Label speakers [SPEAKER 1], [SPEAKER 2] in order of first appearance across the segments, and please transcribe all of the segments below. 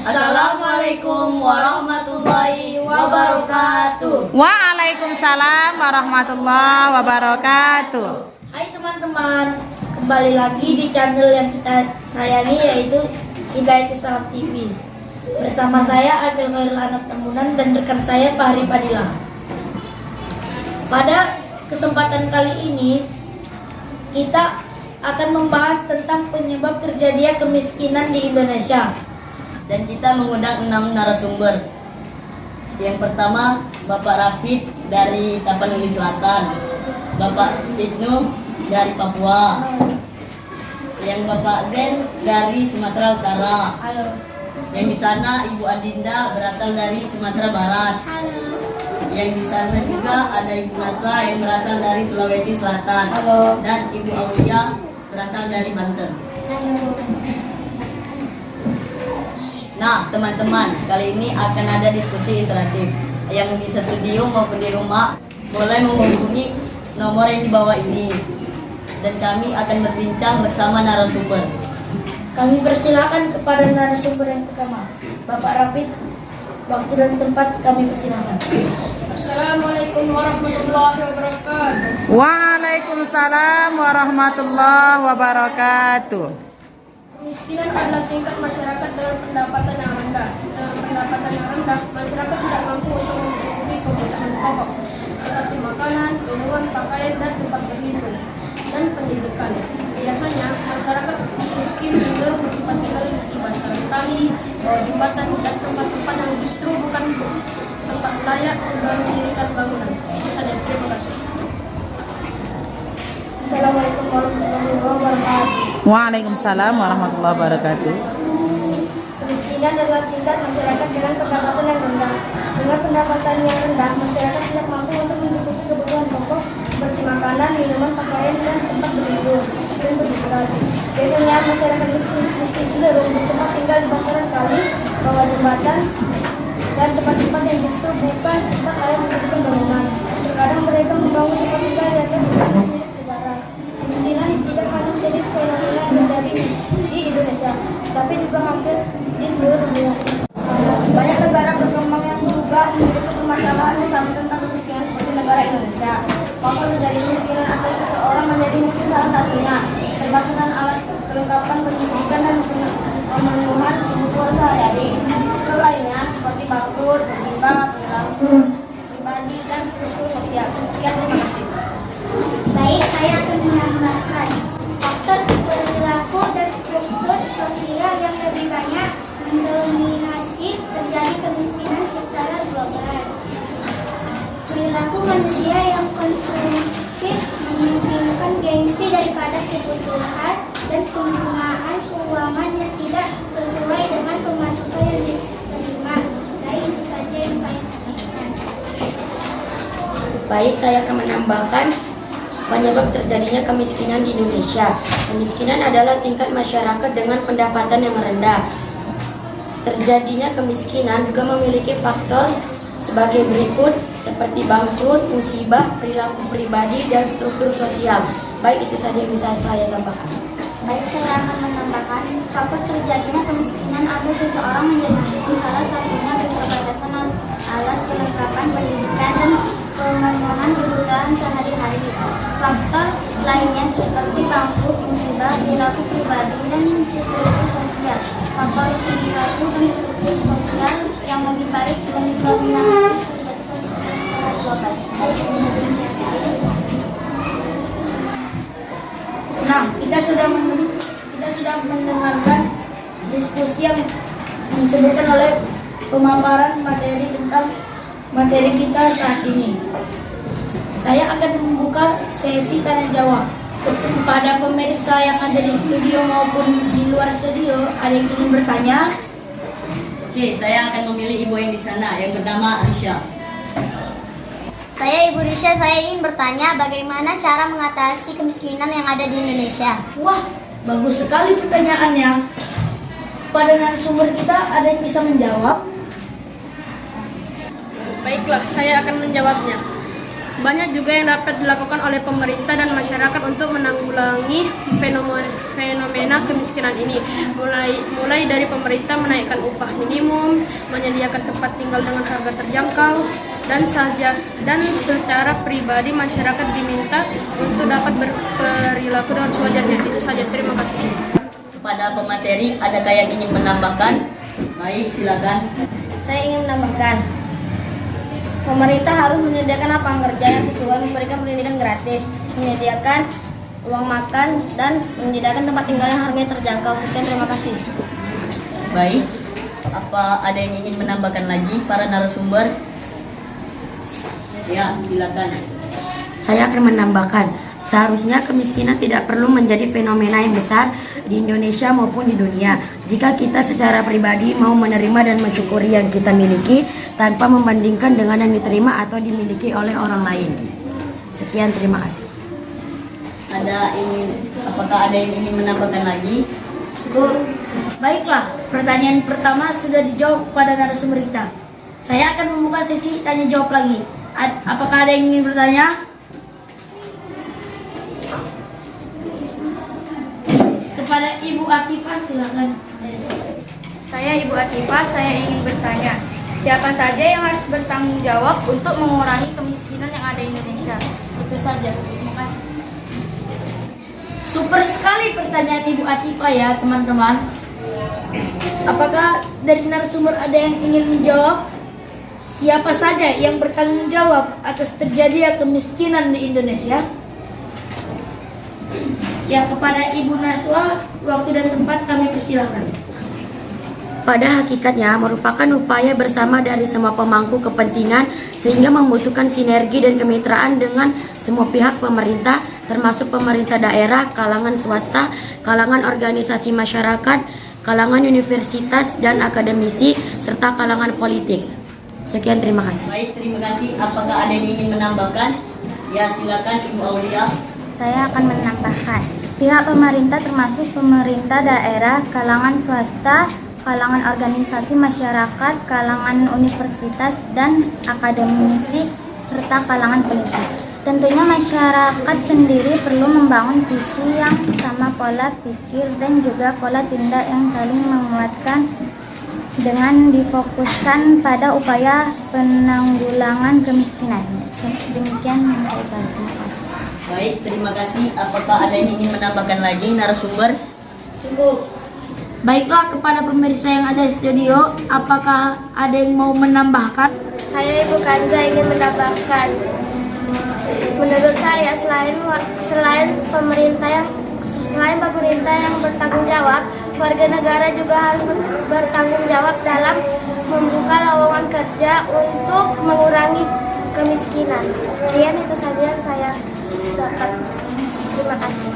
[SPEAKER 1] Assalamualaikum warahmatullahi wabarakatuh.
[SPEAKER 2] Waalaikumsalam warahmatullahi wabarakatuh.
[SPEAKER 1] Hai teman-teman, kembali lagi di channel yang kita sayangi, yaitu Hidayat Islam TV. Bersama saya Akil Khairul Anad Tambunan dan rekan saya Fahri Fadilah. Pada kesempatan kali ini kita akan membahas tentang penyebab terjadinya kemiskinan di Indonesia. Dan kita mengundang 6 narasumber. Yang pertama Bapak Rafid dari Tapanuli Selatan, Bapak Ibnu dari Papua, yang Bapak Zen dari Sumatera Utara.
[SPEAKER 3] Halo.
[SPEAKER 1] Yang di sana Ibu Adinda berasal dari Sumatera Barat.
[SPEAKER 3] Halo.
[SPEAKER 1] Yang di sana juga ada Ibu Naswa yang berasal dari Sulawesi Selatan.
[SPEAKER 3] Halo.
[SPEAKER 1] Dan Ibu Aulia berasal dari Banten.
[SPEAKER 3] Halo.
[SPEAKER 1] Nah, teman-teman, kali ini akan ada diskusi interaktif. Yang di studio maupun di rumah boleh menghubungi nomor yang di bawah ini. Dan kami akan berbincang bersama narasumber. Kami persilakan kepada narasumber yang pertama, Bapak Rafid. Waktu dan tempat kami persilakan.
[SPEAKER 3] Assalamualaikum warahmatullahi wabarakatuh.
[SPEAKER 2] Waalaikumsalam warahmatullahi wabarakatuh.
[SPEAKER 3] Kemiskinan adalah tingkat masyarakat dengan pendapatan yang rendah. Dengan pendapatan yang rendah, masyarakat tidak mampu untuk mencukupi kebutuhan pokok seperti makanan, minuman, pakaian, dan tempat berlindung dan pendidikan. Biasanya masyarakat miskin cenderung bertempat tinggal di bantaran kali, bawah jembatan, dan tempat-tempat yang justru bukan tempat layak untuk mendirikan bangunan. Itu saja, terima kasih. Assalamualaikum warahmatullahi wabarakatuh.
[SPEAKER 2] Waalaikumsalam warahmatullahi wabarakatuh.
[SPEAKER 3] Kemiskinan adalah tingkat masyarakat dengan pendapatan yang rendah. Dengan pendapatan yang rendah, masyarakat tidak mampu untuk mencukupi kebutuhan pokok seperti makanan, minuman, pakaian, dan tempat berlindung dan pendidikan. Biasanya masyarakat miskin cenderung bertempat tinggal di bantaran kali, bawah jembatan, dan tempat-tempat yang justru bukan tempat layak mendirikan bangunan. Terkadang mereka membangun tempat tinggal di atas tanah milik negara. Kemiskinan tidak hanya menjadi fenomena yang terjadi di Indonesia, tapi juga hampir di seluruh dunia. Banyak negara berkembang yang juga memiliki permasalahan yang sama tentang kemiskinan seperti negara Indonesia. Faktor menjadi kemiskinan atau seseorang menjadi miskin salah satunya keterbatasan alat kelengkapan pendidikan dan pemenuhan kebutuhan sehari-hari. Faktor lainnya seperti bangkrut, musibah, perilaku pribadi, dan struktur sosial. Sekian, terima kasih. Baik, saya akan menambahkan faktor perilaku dan struktur sosial yang lebih banyak mendominasi terjadi kemiskinan secara global. Perilaku manusia yang konsumtif mementingkan gengsi daripada kebutuhan dan penggunaan keuangan yang tidak sesuai dengan pemasukan yang diterima. Baik, itu saja yang saya katakan.
[SPEAKER 1] Baik, saya akan menambahkan penyebab terjadinya kemiskinan di Indonesia. Kemiskinan adalah tingkat masyarakat dengan pendapatan yang rendah. Terjadinya kemiskinan juga memiliki faktor sebagai berikut, seperti bangkrut, musibah, perilaku pribadi, dan struktur sosial. Baik, itu saja yang bisa saya tambahkan.
[SPEAKER 3] Baik, saya akan menambahkan faktor terjadinya kemiskinan ada seseorang menjadi miskin, salah satunya keterbatasan alat kelengkapan pendidikan dan pemenuhan kebutuhan sehari-hari. Faktor lainnya seperti bangkrut, musibah, perilaku pribadi, dan struktur sosial. Faktor perilaku dan struktur sosial yang lebih baik mendominasi terjadi kemiskinan secara global.
[SPEAKER 1] Nah, kita sudah mendengarkan diskusi yang disebutkan oleh pemaparan materi tentang materi kita saat ini. Saya akan membuka sesi tanya jawab kepada pemirsa yang ada di studio maupun di luar studio. Ada yang ingin bertanya? Oke, saya akan memilih ibu yang di sana. Yang pertama, Risha.
[SPEAKER 4] Saya Ibu Risha, saya ingin bertanya bagaimana cara mengatasi kemiskinan yang ada di Indonesia.
[SPEAKER 1] Wah, bagus sekali pertanyaannya. Pada narasumber kita ada yang bisa menjawab?
[SPEAKER 3] Baiklah, saya akan menjawabnya. Banyak juga yang dapat dilakukan oleh pemerintah dan masyarakat untuk menanggulangi fenomena kemiskinan ini. Mulai dari pemerintah menaikkan upah minimum, menyediakan tempat tinggal dengan harga terjangkau, dan secara pribadi masyarakat diminta untuk dapat berperilaku dengan sewajarnya. Itu saja, terima kasih.
[SPEAKER 1] Kepada pemateri, adakah yang ingin menambahkan? Baik, silakan.
[SPEAKER 3] Saya ingin menambahkan, pemerintah harus menyediakan lapangan kerja yang sesuai, memberikan pendidikan gratis, menyediakan uang makan, dan menyediakan tempat tinggal yang harganya terjangkau. Sekian, terima kasih.
[SPEAKER 1] Baik, apa ada yang ingin menambahkan lagi para narasumber? Ya, silakan.
[SPEAKER 5] Saya akan menambahkan, seharusnya kemiskinan tidak perlu menjadi fenomena yang besar di Indonesia maupun di dunia. Jika kita secara pribadi mau menerima dan mensyukuri yang kita miliki tanpa membandingkan dengan yang diterima atau dimiliki oleh orang lain. Sekian, terima kasih.
[SPEAKER 1] Apakah ada yang ingin menambahkan lagi? Baiklah, pertanyaan pertama sudah dijawab pada narasumber kita. Saya akan membuka sesi tanya jawab lagi. Apakah ada yang ingin bertanya? Kepada Ibu Atifah, silakan.
[SPEAKER 3] Saya Ibu Atifah, saya ingin bertanya, siapa saja yang harus bertanggung jawab untuk mengurangi kemiskinan yang ada di Indonesia? Itu saja, terima kasih.
[SPEAKER 1] Super sekali pertanyaan Ibu Atifah ya, teman-teman. Apakah dari narasumber ada yang ingin menjawab? Siapa saja yang bertanggung jawab atas terjadinya kemiskinan di Indonesia? Yang kepada Ibu Naswa, waktu dan tempat kami persilakan.
[SPEAKER 5] Pada hakikatnya merupakan upaya bersama dari semua pemangku kepentingan sehingga membutuhkan sinergi dan kemitraan dengan semua pihak pemerintah, termasuk pemerintah daerah, kalangan swasta, kalangan organisasi masyarakat, kalangan universitas dan akademisi, serta kalangan politik. Sekian, terima kasih.
[SPEAKER 1] Baik, terima kasih. Apakah ada yang ingin menambahkan? Ya, silakan Ibu Aulia.
[SPEAKER 6] Saya akan menambahkan, pihak pemerintah termasuk pemerintah daerah, kalangan swasta, kalangan organisasi masyarakat, kalangan universitas dan akademisi, serta kalangan politik. Tentunya masyarakat sendiri perlu membangun visi yang sama, pola pikir dan juga pola tindak yang saling menguatkan dengan difokuskan pada upaya penanggulangan kemiskinan. Demikian yang saya tahu. Terima kasih.
[SPEAKER 1] Baik, terima kasih. Apakah ada yang ingin menambahkan lagi narasumber?
[SPEAKER 3] Cukup.
[SPEAKER 1] Baiklah, kepada pemirsa yang ada di studio, apakah ada yang mau menambahkan?
[SPEAKER 3] Saya Ibu Kanza ingin menambahkan, menurut saya selain pemerintah yang bertanggung jawab, warga negara juga harus bertanggung jawab dalam membuka lowongan kerja untuk mengurangi kemiskinan. Sekian, itu saja yang saya dapat. Terima kasih.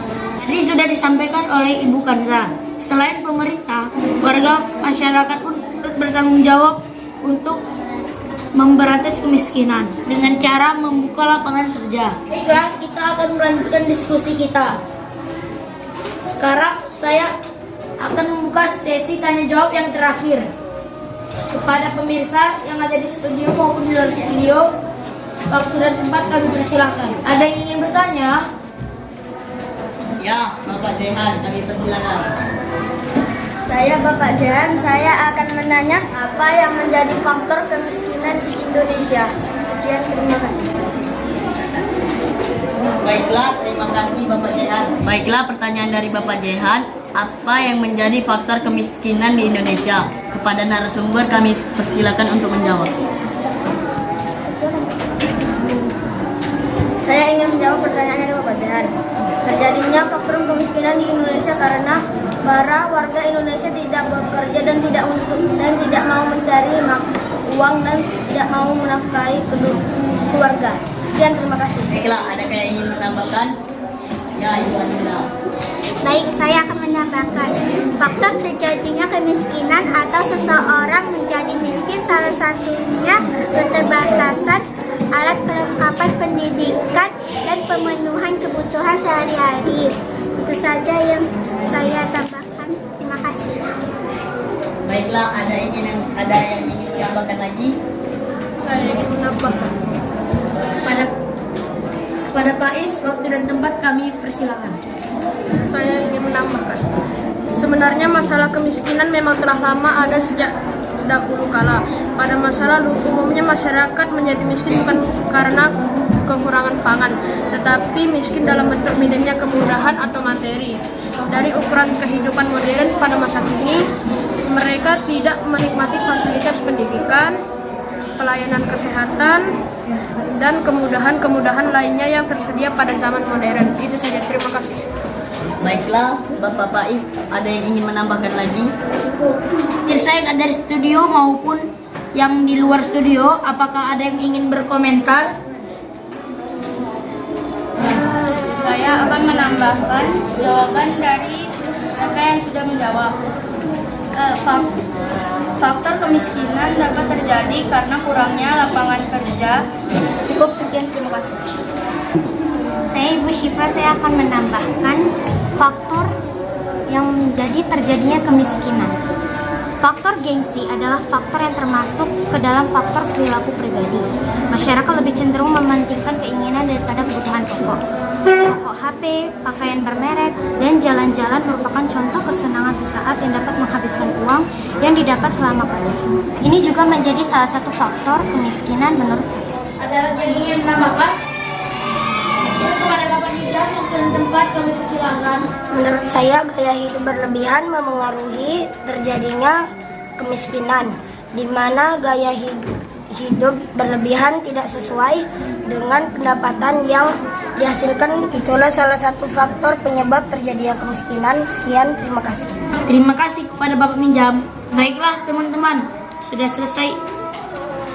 [SPEAKER 1] Jadi sudah disampaikan oleh Ibu Kanza, selain pemerintah, warga masyarakat pun bertanggung jawab untuk memberantas kemiskinan dengan cara membuka lapangan kerja. Baiklah, kita akan melanjutkan diskusi kita. Sekarang saya akan membuka sesi tanya jawab yang terakhir. Kepada pemirsa yang ada di studio maupun di luar studio, waktu dan tempat kami persilakan. Ada yang ingin bertanya? Ya, Bapak Jehan, kami persilakan.
[SPEAKER 3] Saya Bapak Jan, saya akan menanya apa yang menjadi faktor kemiskinan di Indonesia. Sekian, terima kasih.
[SPEAKER 1] Baiklah, terima kasih Bapak Jehan. Baiklah, pertanyaan dari Bapak Jehan, apa yang menjadi faktor kemiskinan di Indonesia? Kepada narasumber kami persilakan untuk menjawab.
[SPEAKER 3] Saya ingin menjawab pertanyaan dari Bapak Jehan. Terjadinya faktor kemiskinan di Indonesia karena para warga Indonesia tidak bekerja dan tidak mau mencari uang dan tidak mau menafkahi keluarga. Sekian, terima kasih.
[SPEAKER 1] Baiklah, adakah yang ingin menambahkan? Ya, Ibu Adinda.
[SPEAKER 6] Baik, saya akan menambahkan faktor terjadinya kemiskinan atau seseorang menjadi miskin salah satunya keterbatasan alat kelengkapan pendidikan dan pemenuhan kebutuhan sehari-hari. Itu saja yang saya tambahkan. Terima kasih.
[SPEAKER 1] Baiklah, ada yang ingin menambahkan lagi?
[SPEAKER 3] Saya ingin menambahkan
[SPEAKER 1] Kepada Faiz, waktu dan tempat kami persilakan.
[SPEAKER 3] Saya ingin menambahkan, sebenarnya masalah kemiskinan memang telah lama ada sejak dahulu kala. Pada masa lalu, umumnya masyarakat menjadi miskin bukan karena kekurangan pangan, tetapi miskin dalam bentuk minimnya kemudahan atau materi. Dari ukuran kehidupan modern pada masa kini, mereka tidak menikmati fasilitas pendidikan, pelayanan kesehatan, dan kemudahan-kemudahan lainnya yang tersedia pada zaman modern. Itu saja, terima kasih.
[SPEAKER 1] Baiklah, Bapak Faiz, ada yang ingin menambahkan lagi? Pemirsa yang ada di studio maupun yang di luar studio, apakah ada yang ingin berkomentar?
[SPEAKER 6] Saya akan menambahkan jawaban dari mereka yang sudah menjawab. Faktor kemiskinan dapat terjadi karena kurangnya lapangan kerja. Cukup sekian, terima kasih.
[SPEAKER 4] Saya Ibu Syifa, saya akan menambahkan faktor yang menjadi terjadinya kemiskinan. Faktor gengsi adalah faktor yang termasuk ke dalam faktor perilaku pribadi. Masyarakat lebih cenderung mementingkan keinginan daripada kebutuhan pokok. Rokok HP, pakaian bermerek, dan jalan-jalan merupakan contoh kesenangan sesaat yang dapat menghabiskan uang yang didapat selama kerja. Ini juga menjadi salah satu faktor kemiskinan menurut saya.
[SPEAKER 1] Ada lagi yang ingin menambahkan? Kepada Bapak Nijam, waktu dan tempat kami persilakan.
[SPEAKER 3] Menurut saya, gaya hidup berlebihan memengaruhi terjadinya kemiskinan, di mana gaya hidup berlebihan tidak sesuai dengan pendapatan yang dihasilkan. Itulah salah satu faktor penyebab terjadinya kemiskinan. Sekian, terima kasih.
[SPEAKER 1] Terima kasih kepada Bapak Minjam. Baiklah teman-teman, sudah selesai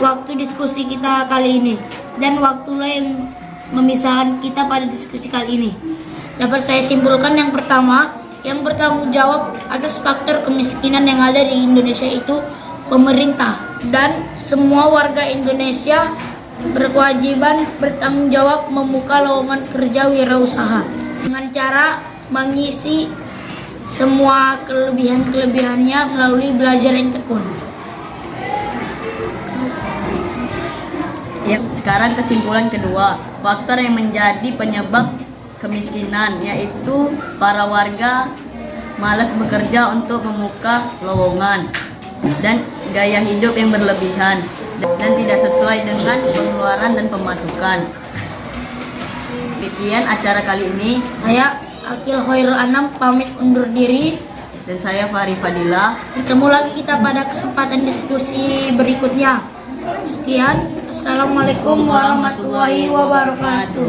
[SPEAKER 1] waktu diskusi kita kali ini. Dan waktulah yang memisahkan kita pada diskusi kali ini. Dapat saya simpulkan yang pertama, yang bertanggung jawab atas faktor kemiskinan yang ada di Indonesia itu pemerintah. Dan semua warga Indonesia berkewajiban bertanggung jawab membuka lowongan kerja wirausaha dengan cara mengisi semua kelebihan-kelebihannya melalui belajar yang tekun.
[SPEAKER 7] Ya, sekarang kesimpulan kedua, faktor yang menjadi penyebab kemiskinan yaitu para warga malas bekerja untuk membuka lowongan dan gaya hidup yang berlebihan dan tidak sesuai dengan pengeluaran dan pemasukan. Demikian acara kali ini.
[SPEAKER 1] Saya Akil Khairul Anam pamit undur diri.
[SPEAKER 7] Dan saya Fahri Fadilah.
[SPEAKER 1] Ketemu lagi kita pada kesempatan diskusi berikutnya. Sekian, Assalamualaikum warahmatullahi wabarakatuh.